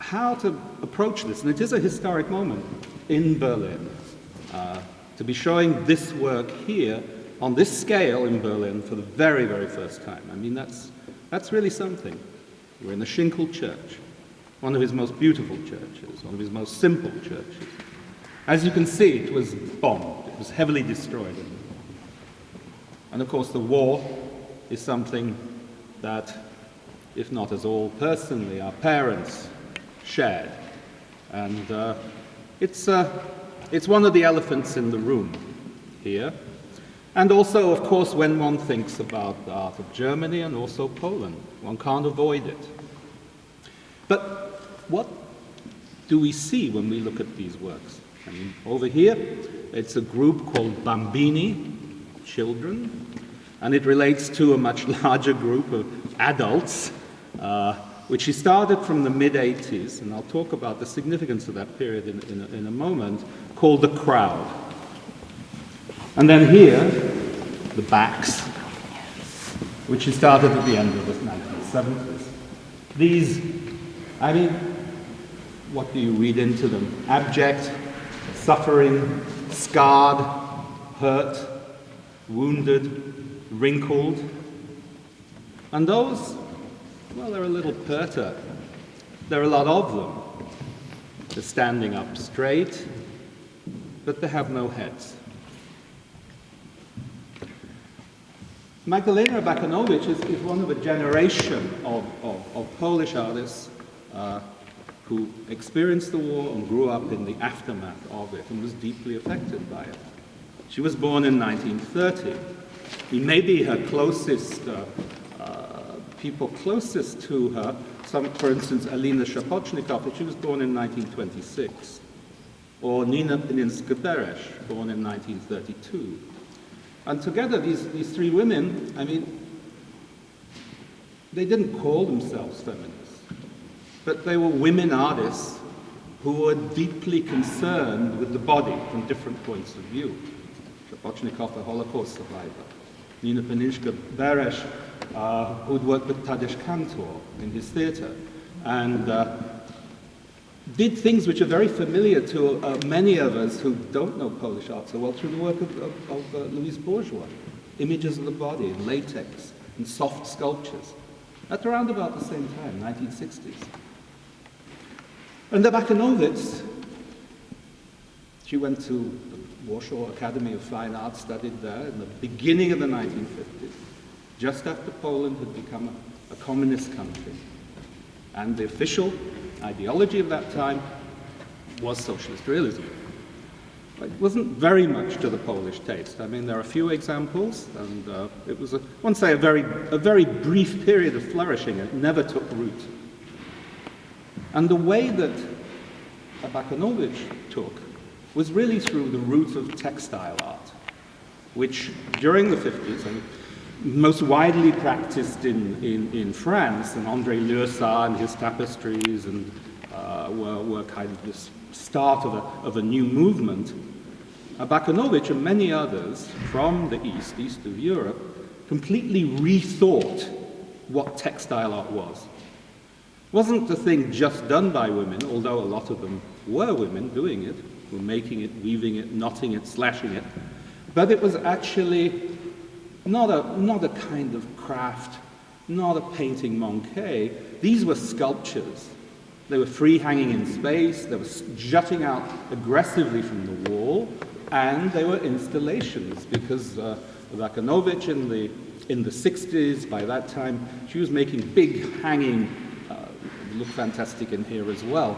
how to approach this. And it is a historic moment in Berlin to be showing this work here on this scale in Berlin for the very, very first time. I mean, that's really something. We're in the Schinkel Church, one of his most beautiful churches, one of his most simple churches. As you can see, it was bombed. It was heavily destroyed. And of course, the war is something that, if not us all personally, our parents shared. And it's one of the elephants in the room here. And also, of course, when one thinks about the art of Germany and also Poland, one can't avoid it. But what do we see when we look at these works? I mean, over here, it's a group called Bambini, children, and it relates to a much larger group of adults, which he started from the mid-80s, and I'll talk about the significance of that period in a moment, called The Crowd. And then here, the backs, which he started at the end of the 1970s. These, I mean, what do you read into them? Abject, suffering, scarred, hurt, wounded, wrinkled. And those, well, they're a little perter. There are a lot of them. They're standing up straight, but they have no heads. Magdalena Abakanowicz is one of a generation of Polish artists who experienced the war and grew up in the aftermath of it and was deeply affected by it. She was born in 1930. He may be her closest, people closest to her, for instance, Alina Shapochnikoff, she was born in 1926, or Nina Panińska-Beresz, born in 1932. And together, these three women, I mean, they didn't call themselves feminists, but they were women artists who were deeply concerned with the body from different points of view. Shapochnikoff, a Holocaust survivor. Nina Panińska-Beresz, who'd worked with Tadeusz Kantor in his theatre, and did things which are very familiar to many of us who don't know Polish art so well through the work of Louise Bourgeois. Images of the body in latex and soft sculptures. At around about the same time, 1960s. And Abakanowicz, she went to the Warsaw Academy of Fine Arts, studied there in the beginning of the 1950s, just after Poland had become a communist country. And the official ideology of that time was socialist realism. It wasn't very much to the Polish taste. I mean, there are a few examples, and it was, one say, a very brief period of flourishing. It never took root. And the way that Abakanowicz took was really through the route of textile art, which during the 50s, and most widely practiced in France, and André Leursat and his tapestries and were kind of the start of a new movement. Abakanowicz and many others from the east of Europe, completely rethought what textile art was. It wasn't a thing just done by women, although a lot of them were women doing it, were making it, weaving it, knotting it, slashing it, but it was actually not a kind of craft, not a painting manqué. These were sculptures. They were free hanging in space, they were jutting out aggressively from the wall, and they were installations, because Abakanowicz in the 60s, by that time, she was making big hanging, look fantastic in here as well,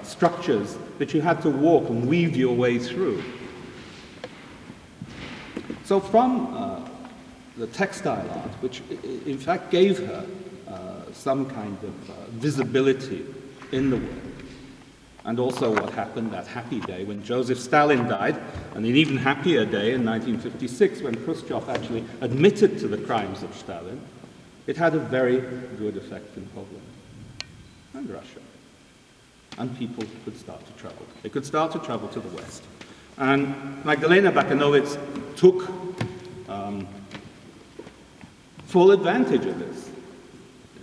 structures that you had to walk and weave your way through. So from the textile art, which in fact gave her some kind of visibility in the work. And also what happened that happy day when Joseph Stalin died, and an even happier day in 1956 when Khrushchev actually admitted to the crimes of Stalin. It had a very good effect in Poland and Russia. And people could start to travel. They could start to travel to the West. And Magdalena Abakanowicz took full advantage of this.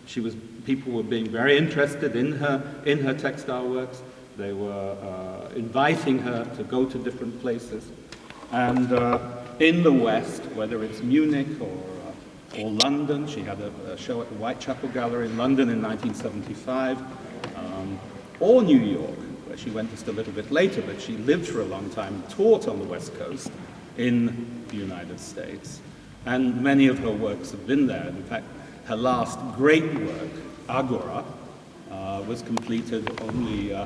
She was people were being very interested in her textile works. They were inviting her to go to different places. And in the West, whether it's Munich or London, she had a show at the Whitechapel Gallery in London in 1975, or New York, where she went just a little bit later, but she lived for a long time and taught on the West Coast in the United States. And many of her works have been there. In fact, her last great work, Agora, was completed only,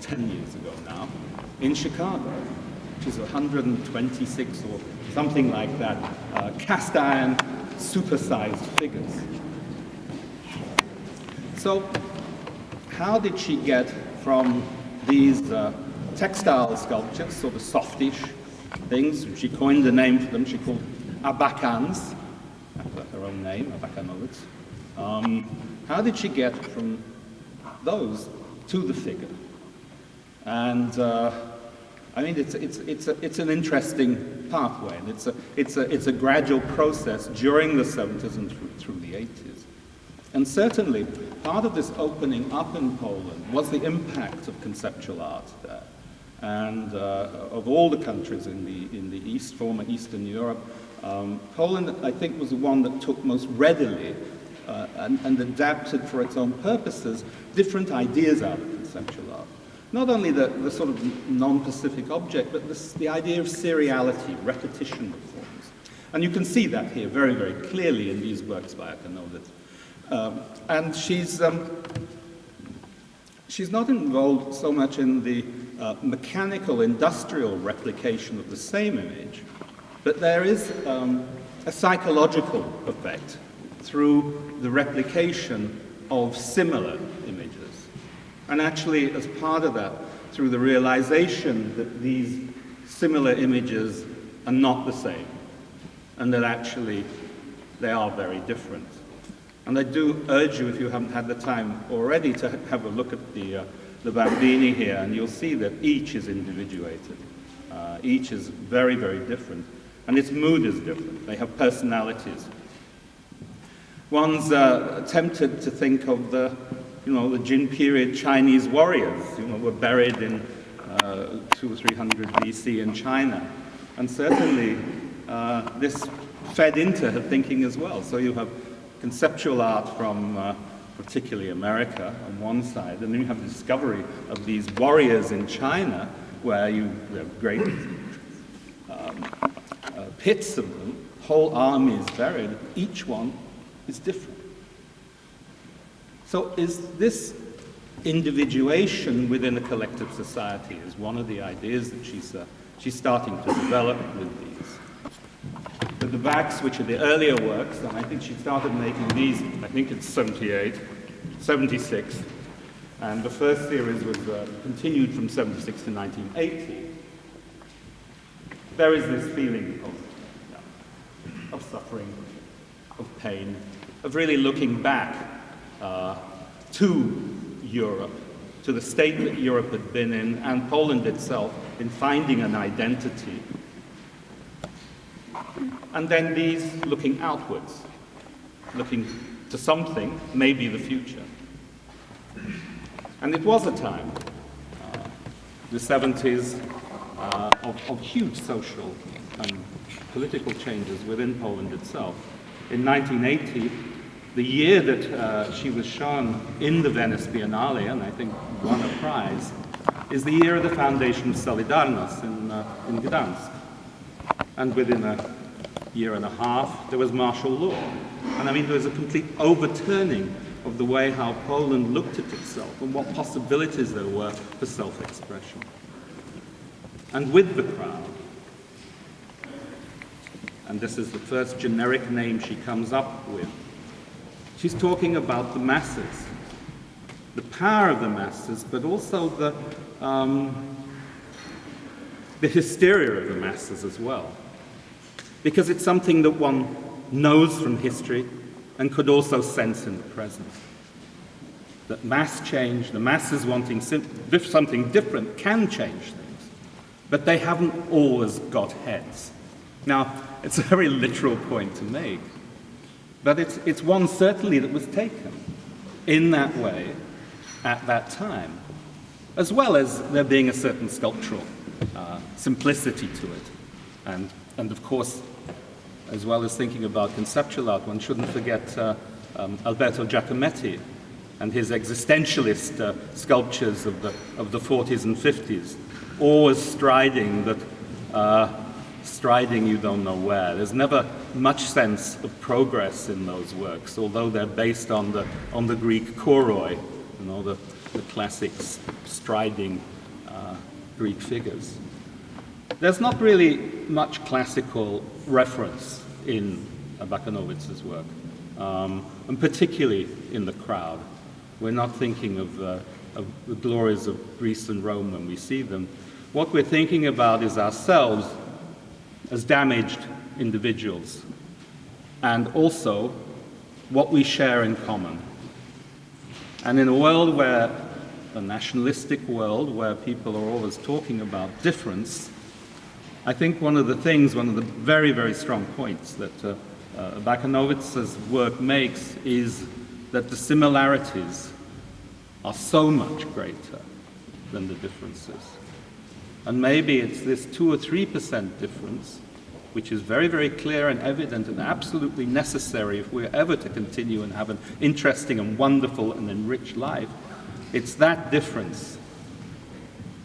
10 years ago now, in Chicago, which is 126 or something like that, cast iron, supersized figures. So, how did she get from these textile sculptures, sort of softish things? She coined a name for them. She called Abakans, after her own name, Abakanowicz. How did she get from those to the figure? And I mean, it's an interesting pathway, and it's a gradual process during the 70s and through the 80s. And certainly, part of this opening up in Poland was the impact of conceptual art there. And of all the countries in the East, former Eastern Europe, Poland, I think, was the one that took most readily and adapted for its own purposes different ideas out of conceptual art. Not only the sort of non-specific object, but the idea of seriality, repetition of forms. And you can see that here very, very clearly in these works by Abakanowicz. And she's not involved so much in the mechanical, industrial replication of the same image, but there is a psychological effect through the replication of similar images. And actually, as part of that, through the realization that these similar images are not the same, and that actually they are very different. And I do urge you, if you haven't had the time already, to have a look at the Bambini here, and you'll see that each is individuated. Each is very, very different, and its mood is different. They have personalities. One's tempted to think of the Jin period Chinese warriors, were buried in 200 or 300 BC in China. And certainly this fed into her thinking as well. So you have conceptual art from particularly America on one side, and then you have the discovery of these warriors in China, where you have great pits of them, whole armies buried. Each one is different. So is this individuation within a collective society is one of the ideas that she's starting to develop with these. But the backs, which are the earlier works, and I think she started making these, I think it's 78, 76, and the first series was continued from 76 to 1980. There is this feeling of suffering, of pain, of really looking back to Europe, to the state that Europe had been in, and Poland itself, in finding an identity. And then these looking outwards, looking to something, maybe the future. And it was a time, the 70s, of huge social and political changes within Poland itself. In 1980, the year that she was shown in the Venice Biennale, and I think won a prize, is the year of the foundation of Solidarność in Gdansk. And within a year and a half, there was martial law. And I mean, there was a complete overturning of the way how Poland looked at itself and what possibilities there were for self-expression. And with the crowd, and this is the first generic name she comes up with, she's talking about the masses, the power of the masses, but also the hysteria of the masses as well. Because it's something that one knows from history and could also sense in the present. That mass change, the masses wanting something different, can change things, but they haven't always got heads. Now, it's a very literal point to make, but it's one certainly that was taken. in that way at that time, as well as there being a certain sculptural simplicity to it. And of course, as well as thinking about conceptual art, one shouldn't forget Alberto Giacometti and his existentialist sculptures of the 40s and 50s, always striding you don't know where. There's never much sense of progress in those works, although they're based on the Greek choroi, you know, the classic striding Greek figures. There's not really much classical reference in Abakanowicz's work, and particularly in the crowd. We're not thinking of the glories of Greece and Rome when we see them. What we're thinking about is ourselves as damaged individuals, and also what we share in common. And in a nationalistic world where people are always talking about difference, I think one of the very, very strong points that Abakanowicz's work makes is that the similarities are so much greater than the differences. And maybe it's this 2 or 3% difference, which is very, very clear and evident and absolutely necessary if we're ever to continue and have an interesting and wonderful and enriched life. It's that difference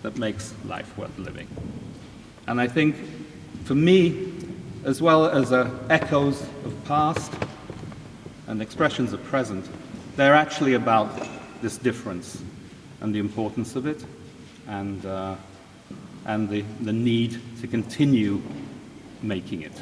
that makes life worth living. And I think, for me, as well as echoes of past and expressions of present, they're actually about this difference and the importance of it, and the need to continue making it.